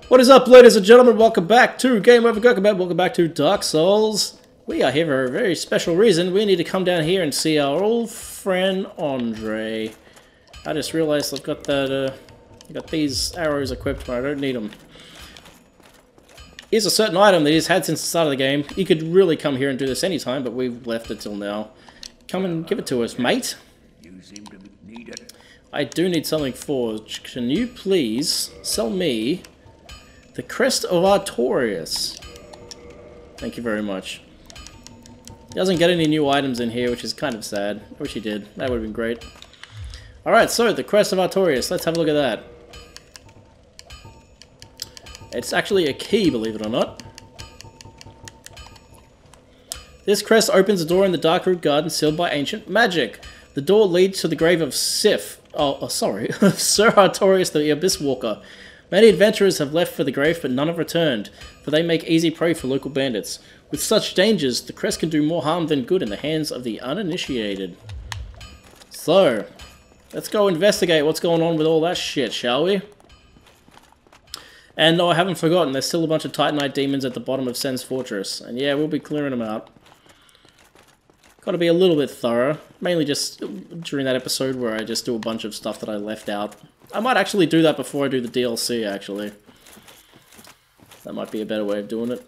What is up, ladies and gentlemen? Welcome back to Game Over Kokomet. Welcome back to Dark Souls. We are here for a very special reason. We need to come down here and see our old friend Andre. I just realized I've got that. Got these arrows equipped, but I don't need them. Here's a certain item that he's had since the start of the game. He could really come here and do this anytime, but we've left it till now. Come and give it to us, mate. You seem to need it. I do need something forged. Can you please sell me the Crest of Artorias? Thank you very much. He doesn't get any new items in here, which is kind of sad. I wish he did. That would have been great. Alright, so the Crest of Artorias. Let's have a look at that. It's actually a key, believe it or not. This crest opens a door in the Darkroot Garden sealed by ancient magic. The door leads to the grave of Sif. Sorry. Sir Artorias, the Abyss Walker. Many adventurers have left for the grave, but none have returned, for they make easy prey for local bandits. With such dangers, the crest can do more harm than good in the hands of the uninitiated. So, let's go investigate what's going on with all that shit, shall we? And no, I haven't forgotten, there's still a bunch of Titanite demons at the bottom of Sen's Fortress. And yeah, we'll be clearing them out. Gotta be a little bit thorough. Mainly just during that episode where I just do a bunch of stuff that I left out. I might actually do that before I do the DLC, actually. That might be a better way of doing it.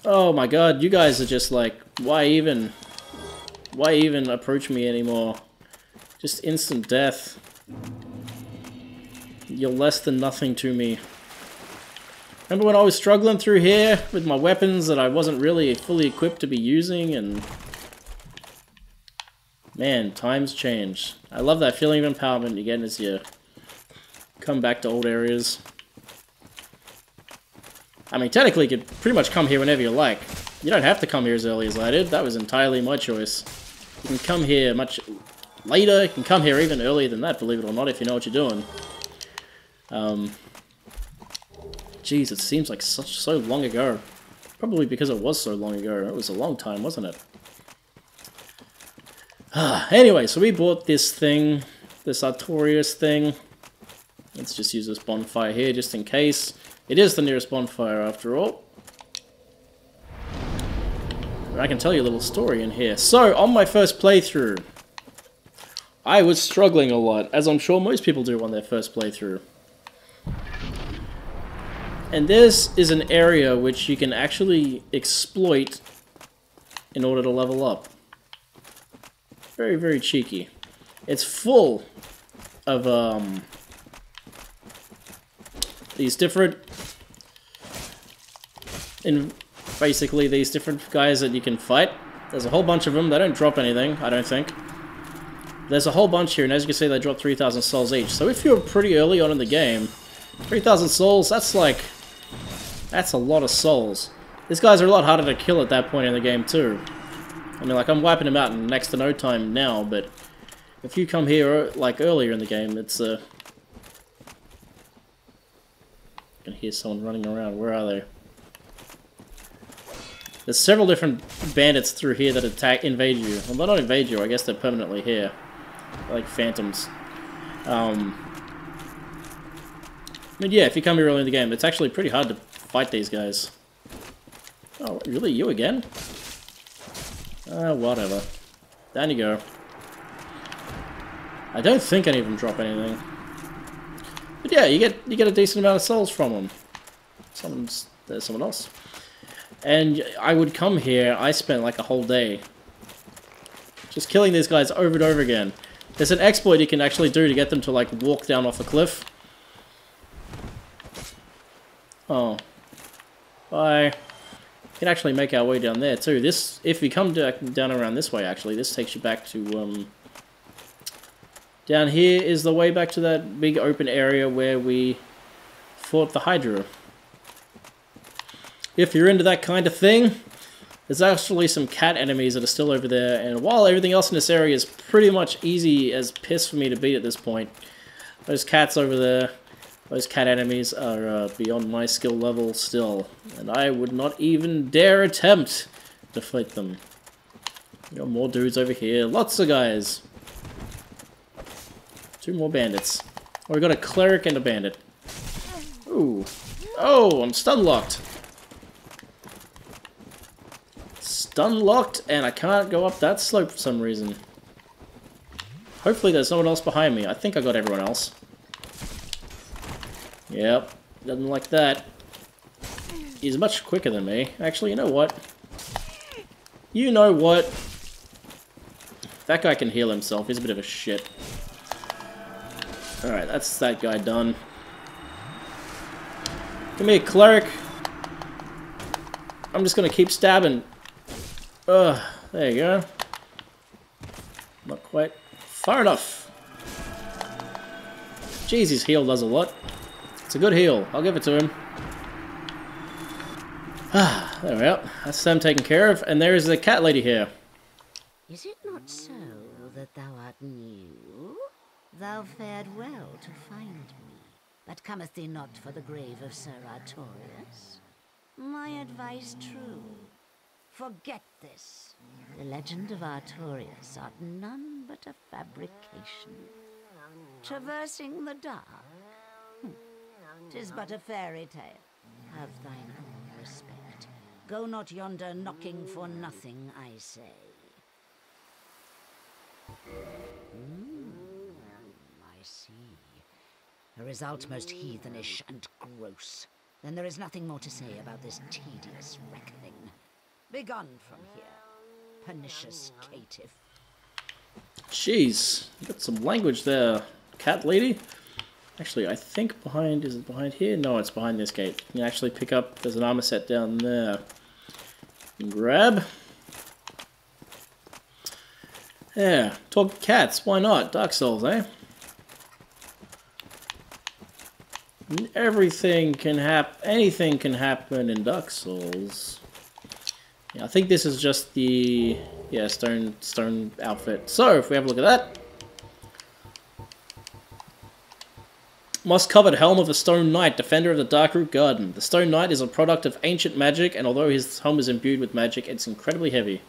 Oh my god, you guys are just like, why even approach me anymore? Just instant death. You're less than nothing to me. Remember when I was struggling through here with my weapons that I wasn't really fully equipped to be using, and man, times change. I love that feeling of empowerment you get as you come back to old areas. I mean, technically you could pretty much come here whenever you like. You don't have to come here as early as I did. That was entirely my choice. You can come here much later. You can come here even earlier than that, believe it or not, if you know what you're doing. Jeez, it seems like so long ago. Probably because it was so long ago. It was a long time, wasn't it? Anyway, so we bought this thing, this Artorias thing. Let's just use this bonfire here, just in case. It is the nearest bonfire, after all. I can tell you a little story in here. So, on my first playthrough, I was struggling a lot, as I'm sure most people do on their first playthrough. And this is an area which you can actually exploit in order to level up. Very, very cheeky. It's full of these different, basically these different guys that you can fight. There's a whole bunch of them. They don't drop anything, I don't think. There's a whole bunch here, and as you can see, they drop 3,000 souls each. So if you're pretty early on in the game, 3,000 souls, that's a lot of souls. These guys are a lot harder to kill at that point in the game too. I mean, like, I'm wiping them out in next to no time now, but if you come here, like, earlier in the game, it's, I can hear someone running around. Where are they? There's several different bandits through here that invade you. Well, they don't invade you, I guess they're permanently here. They're like phantoms. But yeah, if you come here early in the game, it's actually pretty hard to fight these guys. Oh, really? You again? Whatever. Down you go. I don't think any of them drop anything. But yeah, you get a decent amount of souls from them. There's someone else. And I would come here, I spent like a whole day just killing these guys over and over again. There's an exploit you can actually do to get them to like walk down off a cliff. Oh. Bye. We can actually make our way down there too. This, if we come down around this way, actually, this takes you back to, down here is the way back to that big open area where we fought the Hydra. If you're into that kind of thing, there's actually some cat enemies that are still over there, and while everything else in this area is pretty much easy as piss for me to beat at this point, those cats over there, those cat enemies are beyond my skill level still, and I would not even dare attempt to fight them. You got more dudes over here, lots of guys. 2 more bandits. Oh, we got a cleric and a bandit. Ooh. Oh, I'm stun locked. Stun locked, and I can't go up that slope for some reason. Hopefully there's no one else behind me. I think I got everyone else. Yep, doesn't like that. He's much quicker than me. Actually, you know what? You know what? That guy can heal himself. He's a bit of a shit. Alright, that's that guy done. Give me a cleric. I'm just gonna keep stabbing. Ugh, there you go. Not quite far enough. Jeez, his heal does a lot. It's a good heal. I'll give it to him. Ah, there we are. That's them taken care of. And there is the cat lady here. Is it not so that thou art new? Thou fared well to find me, but cometh thee not for the grave of Sir Artorias? My advice true. Forget this. The legend of Artorias art none but a fabrication. Traversing the dark. 'Tis but a fairy tale. Have thine own respect. Go not yonder knocking for nothing, I say. I see. A result most heathenish and gross. Then there is nothing more to say about this tedious reckoning. Begone from here, pernicious caitiff. Jeez, you got some language there, cat lady. Actually, I think behind, is it behind here? No, it's behind this gate. You can actually pick up, there's an armor set down there. You can grab. Yeah, talk cats, why not? Dark Souls, eh? Everything can happen, anything can happen in Dark Souls. Yeah, I think this is just the, yeah, stone outfit. So, if we have a look at that. Moss-covered helm of a stone knight, defender of the Darkroot Garden. The stone knight is a product of ancient magic, and although his helm is imbued with magic, it's incredibly heavy.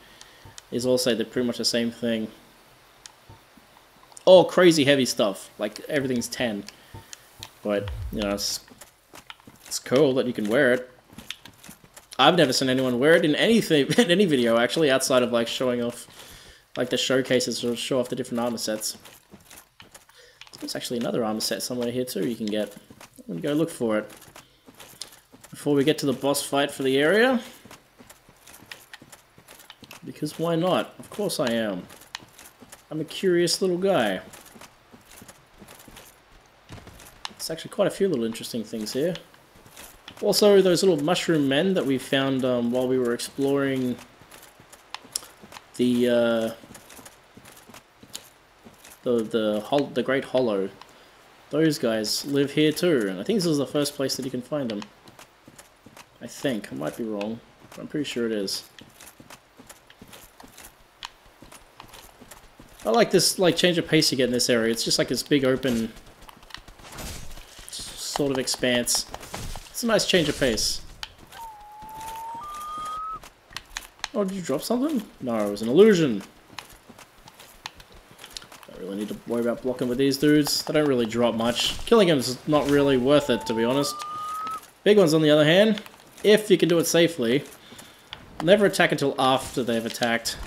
These all say they're pretty much the same thing. All crazy heavy stuff, like everything's 10. But, you know, it's cool that you can wear it. I've never seen anyone wear it in anything, in any video, actually, outside of, like, showing off, like, the showcases or show off the different armor sets. There's actually another armor set somewhere here, too, you can get. I'm gonna go look for it. Before we get to the boss fight for the area. Because why not? Of course I am. I'm a curious little guy. There's actually quite a few little interesting things here. Also, those little mushroom men that we found while we were exploring the Great Hollow. Those guys live here too, and I think this is the first place that you can find them. I think. I might be wrong, but I'm pretty sure it is. I like this, like, change of pace you get in this area. It's just like this big open sort of expanse. It's a nice change of pace. Oh, did you drop something? No, it was an illusion. Don't really need to worry about blocking with these dudes. They don't really drop much. Killing them is not really worth it, to be honest. Big ones, on the other hand, if you can do it safely, never attack until after they've attacked.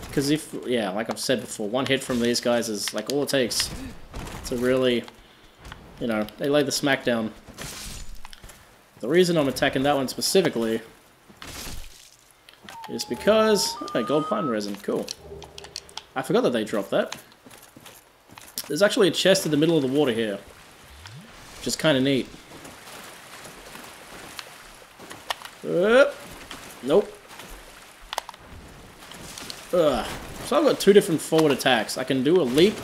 Because if, yeah, like I've said before, one hit from these guys is like all it takes to really, you know, they lay the smack down. The reason I'm attacking that one specifically is because, oh, gold pine resin, cool. I forgot that they dropped that. There's actually a chest in the middle of the water here, which is kind of neat. Nope. So I've got two different forward attacks. I can do a leap,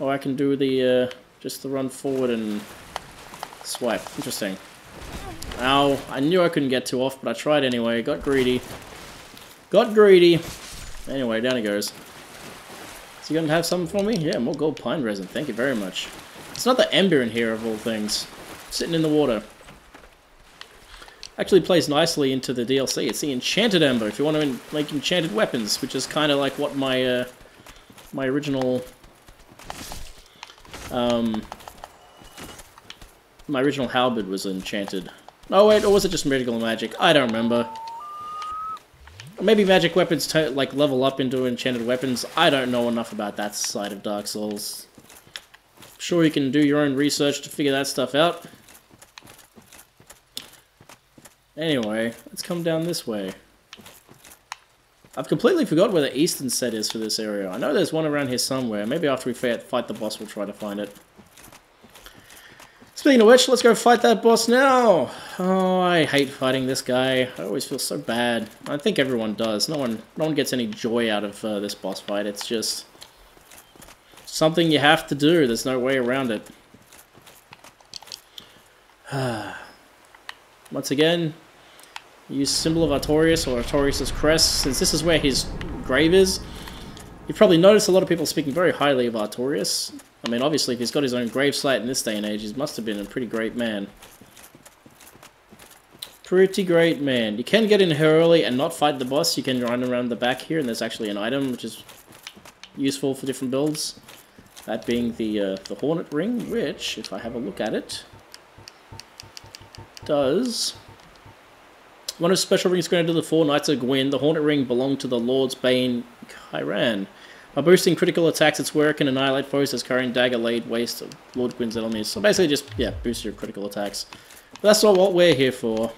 or I can do the, just the run forward and swipe. Interesting. Ow, I knew I couldn't get too off, but I tried anyway. Got greedy. Got greedy. Anyway, down he goes. Is he going to have something for me? Yeah, more gold pine resin. Thank you very much. It's not the ember in here, of all things. Sitting in the water. Actually plays nicely into the DLC. It's the enchanted ember if you want to make enchanted weapons, which is kind of like what my my original my original halberd was enchanted. Oh wait, or was it just magical magic? I don't remember. Maybe magic weapons like level up into enchanted weapons. I don't know enough about that side of Dark Souls. Sure, you can do your own research to figure that stuff out. Anyway, let's come down this way. I've completely forgot where the eastern set is for this area. I know there's one around here somewhere. Maybe after we fight the boss, we'll try to find it. Speaking of which, let's go fight that boss now! Oh, I hate fighting this guy. I always feel so bad. I think everyone does. No one gets any joy out of this boss fight. It's just something you have to do. There's no way around it. Once again, use symbol of Artorias or Artorias' crest. Since this is where his grave is, you've probably noticed a lot of people speaking very highly of Artorias. I mean, obviously, if he's got his own gravesite in this day and age, he must have been a pretty great man. Pretty great man. You can get in here early and not fight the boss. You can run around the back here, and there's actually an item which is useful for different builds. That being the Hornet Ring, which, if I have a look at it, does... One of special rings granted to the 4 Knights of Gwyn. The Hornet Ring belonged to the Lord's Bane Kyran. By boosting critical attacks, its wearer can annihilate foes as carrying dagger laid waste to Lord Gwyn's enemies. So basically just, yeah, boost your critical attacks. But that's not what we're here for.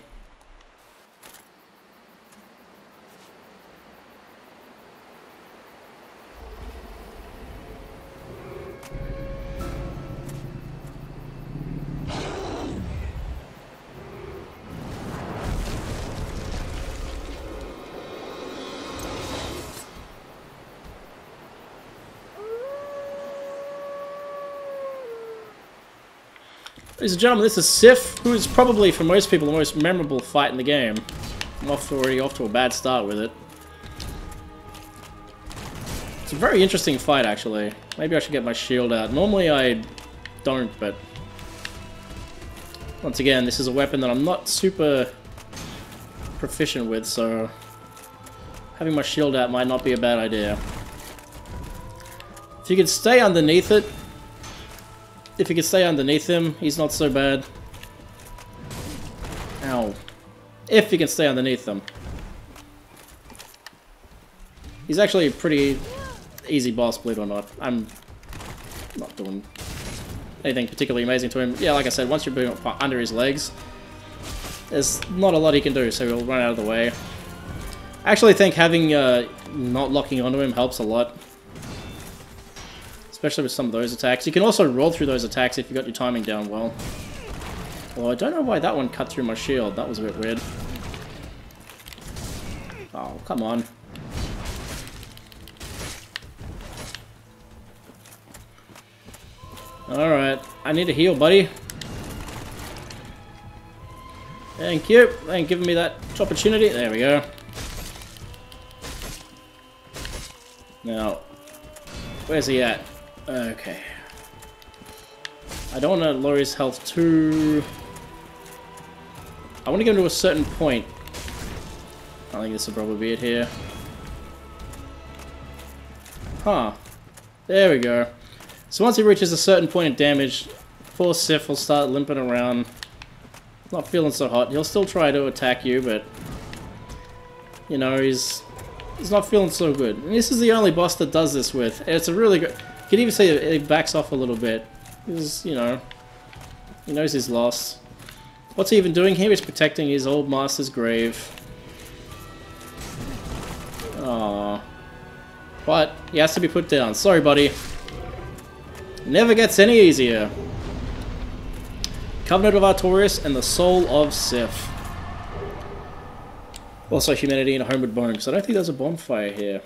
Ladies and gentlemen, this is Sif, who is probably, for most people, the most memorable fight in the game. I'm already off to a bad start with it. It's a very interesting fight, actually. Maybe I should get my shield out. Normally I don't, but... Once again, this is a weapon that I'm not super proficient with, so... Having my shield out might not be a bad idea. If you could stay underneath it... If you could stay underneath him, he's not so bad. Ow. If you can stay underneath them. He's actually a pretty easy boss, believe it or not. I'm not doing anything particularly amazing to him. Yeah, like I said, once you're under his legs, there's not a lot he can do, so he'll run out of the way. I actually think having not locking onto him helps a lot. Especially with some of those attacks. You can also roll through those attacks if you got your timing down well. Well, I don't know why that one cut through my shield. That was a bit weird. Oh, come on. Alright, I need a heal, buddy. Thank you. Thank you for giving me that opportunity. There we go. Now, where's he at? Okay. I don't want to lower his health too... I want to get him to a certain point. I think this will probably be it here. Huh. There we go. So once he reaches a certain point of damage, poor Sif will start limping around. Not feeling so hot. He'll still try to attack you, but... You know, he's not feeling so good. And this is the only boss that does this with. It's a really good... You can even see it backs off a little bit. Because, you know, he knows he's lost. What's he even doing here? He's protecting his old master's grave. Aww. But he has to be put down. Sorry, buddy. Never gets any easier. Covenant of Artorias and the Soul of Sif. Also humanity and a homeward bone, because I don't think there's a bonfire here.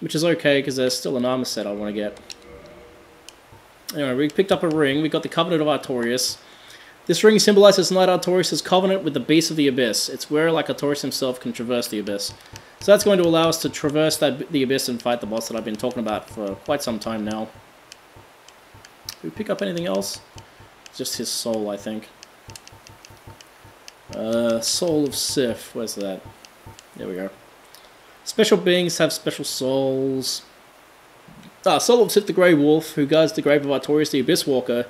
Which is okay, because there's still an armor set I want to get. Anyway, we picked up a ring. We got the Covenant of Artorias. This ring symbolizes Knight Artorias' covenant with the Beast of the Abyss. It's where, like Artorias himself, can traverse the Abyss. So that's going to allow us to traverse the Abyss and fight the boss that I've been talking about for quite some time now. Did we pick up anything else? Just his soul, I think. Soul of Sif. Where's that? There we go. Special beings have special souls. Soul of Sif the Grey Wolf, who guards the grave of Artorias the Abyss Walker.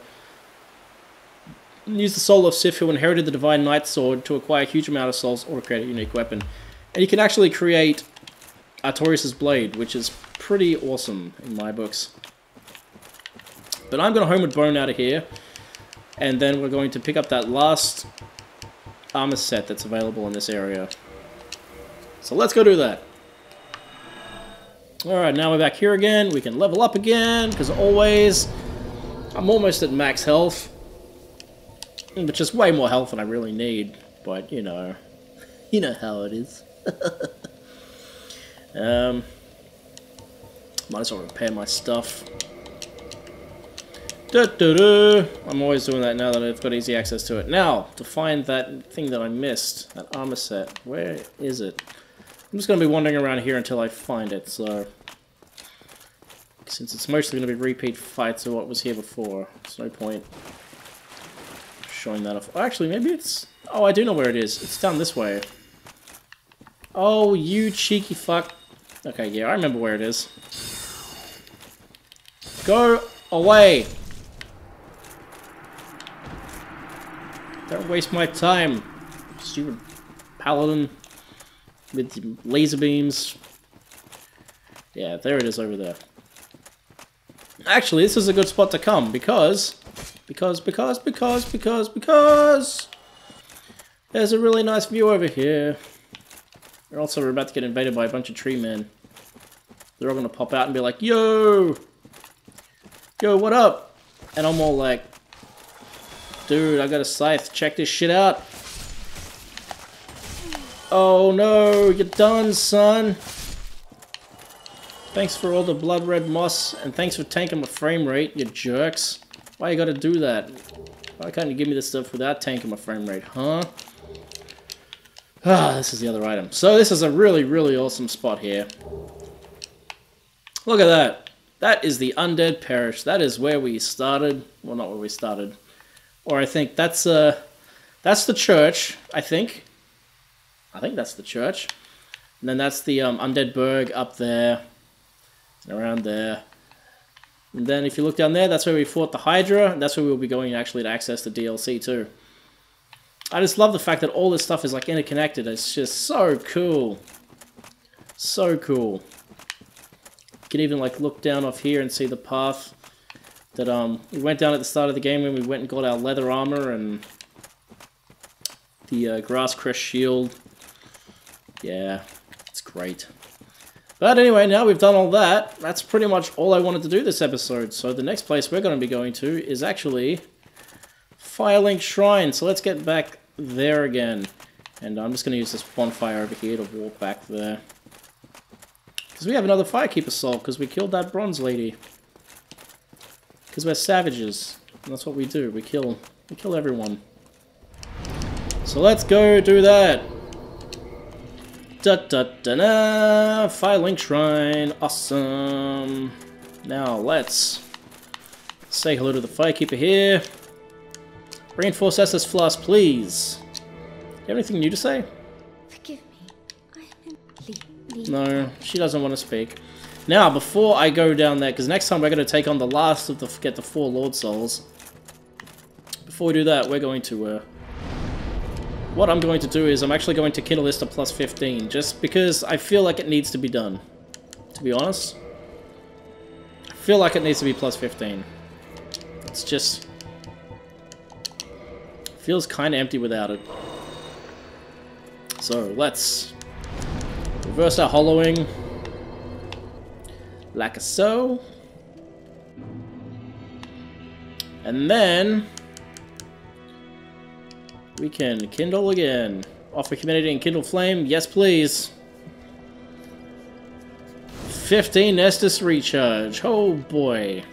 use the soul of Sif, who inherited the Divine Knight Sword, to acquire a huge amount of souls or create a unique weapon. And you can actually create Artorias' Blade, which is pretty awesome in my books. But I'm going to Homeward Bone out of here, and then we're going to pick up that last armor set that's available in this area. So let's go do that. Alright, now we're back here again. We can level up again, because always, I'm almost at max health. Which is way more health than I really need, but you know how it is. Might as well repair my stuff. I'm always doing that now that I've got easy access to it. Now, to find that thing that I missed, that armor set, where is it? I'm just going to be wandering around here until I find it, so... Since it's mostly going to be repeat fights of what was here before, there's no point showing that off. Oh, actually, maybe it's... Oh, I do know where it is. It's down this way. Oh, you cheeky fuck. Okay, yeah, I remember where it is. Go away! Don't waste my time, stupid paladin with laser beams. Yeah, there it is over there. Actually, this is a good spot to come because there's a really nice view over here. Also, we're about to get invaded by a bunch of tree men. They're all gonna pop out and be like, "Yo, what up?" And I'm all like, "Dude, I got a scythe. Check this shit out." Oh no, you're done, son. Thanks for all the blood red moss, and thanks for tanking my frame rate, you jerks. Why you gotta do that? Why can't you give me this stuff without tanking my frame rate, huh? Ah, this is the other item. So this is a really, really awesome spot here. Look at that. That is the Undead Parish. That is where we started. Well, not where we started. Or I think that's the church, I think. I think that's the church. And then that's the Undead Burg up there. Around there. And then if you look down there, that's where we fought the Hydra. And that's where we'll be going actually to access the DLC too. I just love the fact that all this stuff is like interconnected. It's just so cool. So cool. You can even like look down off here and see the path that we went down at the start of the game when we went and got our leather armor and the grass crest shield. Yeah, it's great. But anyway, now we've done all that, that's pretty much all I wanted to do this episode. So the next place we're going to be going to is actually Firelink Shrine. So let's get back there again. And I'm just going to use this bonfire over here to walk back there. Because we have another Firekeeper soul, because we killed that bronze lady. Because we're savages. And that's what we do. We kill everyone. So let's go do that. Da-da-da-da! Firelink Shrine. Awesome. Now let's say hello to the Firekeeper here. Reinforce Estus Flask, please. Do you have anything new to say? Forgive me. I am No, she doesn't want to speak. Now, before I go down there, because next time we're going to take on the last of the get the 4 Lord Souls. Before we do that, we're going to what I'm going to do is I'm actually going to kindle this to plus 15, just because I feel like it needs to be done. To be honest, I feel like it needs to be plus 15. It's just feels kind of empty without it. So let's reverse our hollowing like so, and then we can kindle again. Offer humanity and kindle flame. Yes, please. 15 Estus recharge. Oh, boy.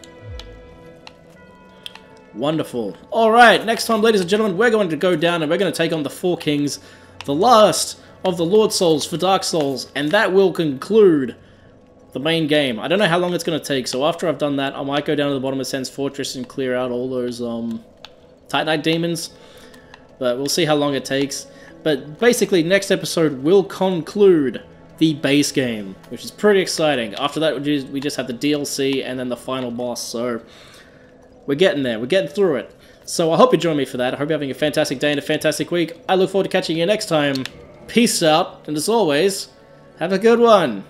Wonderful. Alright, next time, ladies and gentlemen, we're going to go down and we're going to take on the 4 Kings. The last of the Lord Souls for Dark Souls. And that will conclude the main game. I don't know how long it's going to take. So after I've done that, I might go down to the bottom of Sen's Fortress and clear out all those Titanite demons. But we'll see how long it takes. But basically, next episode will conclude the base game, which is pretty exciting. After that, we just have the DLC and then the final boss. So we're getting there. We're getting through it. So I hope you join me for that. I hope you're having a fantastic day and a fantastic week. I look forward to catching you next time. Peace out, and as always, have a good one.